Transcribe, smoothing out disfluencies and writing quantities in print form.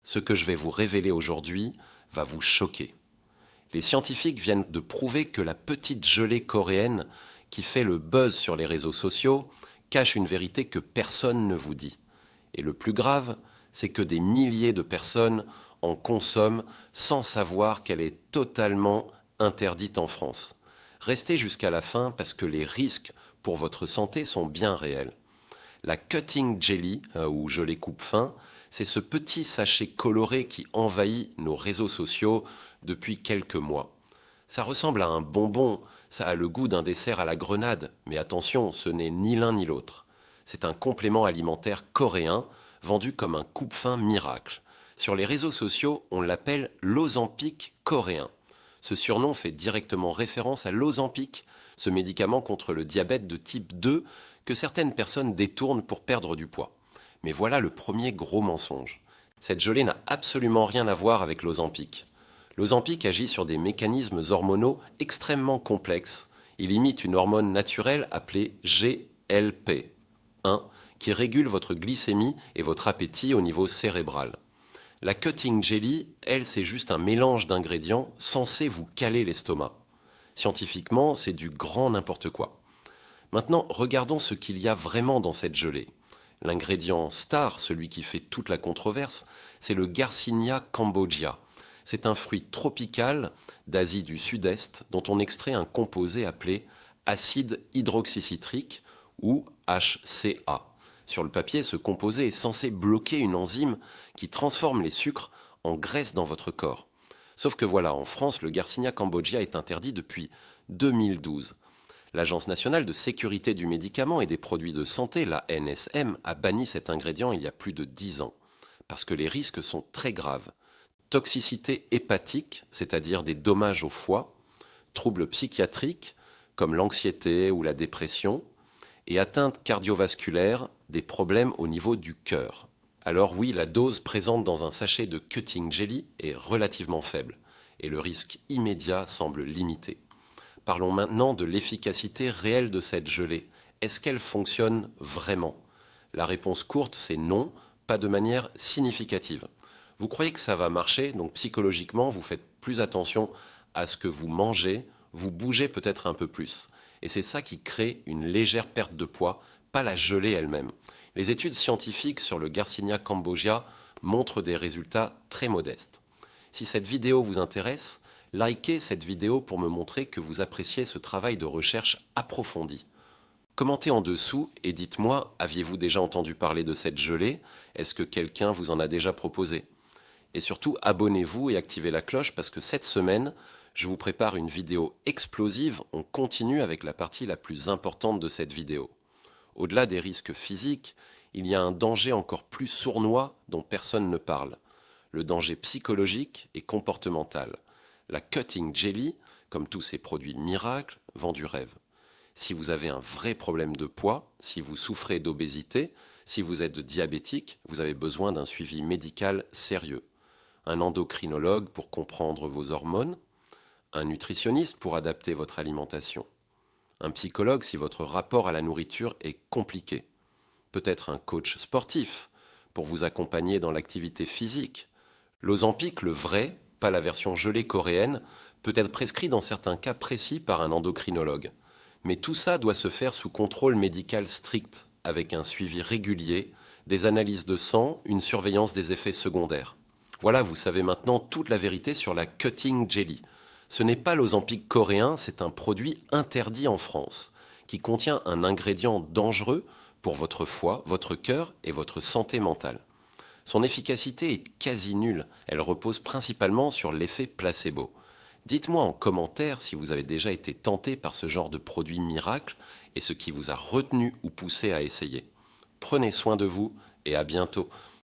Ce que je vais vous révéler aujourd'hui va vous choquer. Les scientifiques viennent de prouver que la petite gelée coréenne qui fait le buzz sur les réseaux sociaux cache une vérité que personne ne vous dit. Et le plus grave, c'est que des milliers de personnes en consomment sans savoir qu'elle est totalement interdite en France. Restez jusqu'à la fin parce que les risques pour votre santé sont bien réels. La cutting jelly, ou gelée coupe-fin, c'est ce petit sachet coloré qui envahit nos réseaux sociaux depuis quelques mois. Ça ressemble à un bonbon, ça a le goût d'un dessert à la grenade, mais attention, ce n'est ni l'un ni l'autre. C'est un complément alimentaire coréen vendu comme un coupe-fin miracle. Sur les réseaux sociaux, on l'appelle l'Ozempic coréen. Ce surnom fait directement référence à l'Ozempic, ce médicament contre le diabète de type 2 que certaines personnes détournent pour perdre du poids. Mais voilà le premier gros mensonge. Cette gelée n'a absolument rien à voir avec l'Ozempic. L'Ozempic agit sur des mécanismes hormonaux extrêmement complexes. Il imite une hormone naturelle appelée GLP-1 qui régule votre glycémie et votre appétit au niveau cérébral. La cutting jelly, elle, c'est juste un mélange d'ingrédients censé vous caler l'estomac. Scientifiquement, c'est du grand n'importe quoi. Maintenant, regardons ce qu'il y a vraiment dans cette gelée. L'ingrédient star, celui qui fait toute la controverse, c'est le Garcinia cambogia. C'est un fruit tropical d'Asie du Sud-Est dont on extrait un composé appelé acide hydroxycitrique ou HCA. Sur le papier, ce composé est censé bloquer une enzyme qui transforme les sucres en graisse dans votre corps. Sauf que voilà, en France, le Garcinia cambogia est interdit depuis 2012. L'Agence nationale de sécurité du médicament et des produits de santé, la NSM, a banni cet ingrédient il y a plus de 10 ans, parce que les risques sont très graves. Toxicité hépatique, c'est-à-dire des dommages au foie, troubles psychiatriques, comme l'anxiété ou la dépression, et atteintes cardiovasculaires, des problèmes au niveau du cœur. Alors oui, la dose présente dans un sachet de cutting jelly est relativement faible, et le risque immédiat semble limité. Parlons maintenant de l'efficacité réelle de cette gelée. Est-ce qu'elle fonctionne vraiment? La réponse courte, c'est non, pas de manière significative. Vous croyez que ça va marcher, donc psychologiquement, vous faites plus attention à ce que vous mangez, vous bougez peut-être un peu plus. Et c'est ça qui crée une légère perte de poids, pas la gelée elle-même. Les études scientifiques sur le Garcinia cambogia montrent des résultats très modestes. Si cette vidéo vous intéresse, likez cette vidéo pour me montrer que vous appréciez ce travail de recherche approfondi. Commentez en dessous et dites-moi, aviez-vous déjà entendu parler de cette gelée? Est-ce que quelqu'un vous en a déjà proposé? Et surtout, abonnez-vous et activez la cloche parce que cette semaine, je vous prépare une vidéo explosive. On continue avec la partie la plus importante de cette vidéo. Au-delà des risques physiques, il y a un danger encore plus sournois dont personne ne parle. Le danger psychologique et comportemental. La cutting jelly, comme tous ces produits miracles, vend du rêve. Si vous avez un vrai problème de poids, si vous souffrez d'obésité, si vous êtes diabétique, vous avez besoin d'un suivi médical sérieux. Un endocrinologue pour comprendre vos hormones, un nutritionniste pour adapter votre alimentation, un psychologue si votre rapport à la nourriture est compliqué, peut-être un coach sportif pour vous accompagner dans l'activité physique. L'Ozempic, le vrai, pas la version gelée coréenne, peut être prescrit dans certains cas précis par un endocrinologue. Mais tout ça doit se faire sous contrôle médical strict, avec un suivi régulier, des analyses de sang, une surveillance des effets secondaires. Voilà, vous savez maintenant toute la vérité sur la cutting jelly. Ce n'est pas l'Ozempic coréen, c'est un produit interdit en France, qui contient un ingrédient dangereux pour votre foie, votre cœur et votre santé mentale. Son efficacité est quasi nulle, elle repose principalement sur l'effet placebo. Dites-moi en commentaire si vous avez déjà été tenté par ce genre de produit miracle et ce qui vous a retenu ou poussé à essayer. Prenez soin de vous et à bientôt.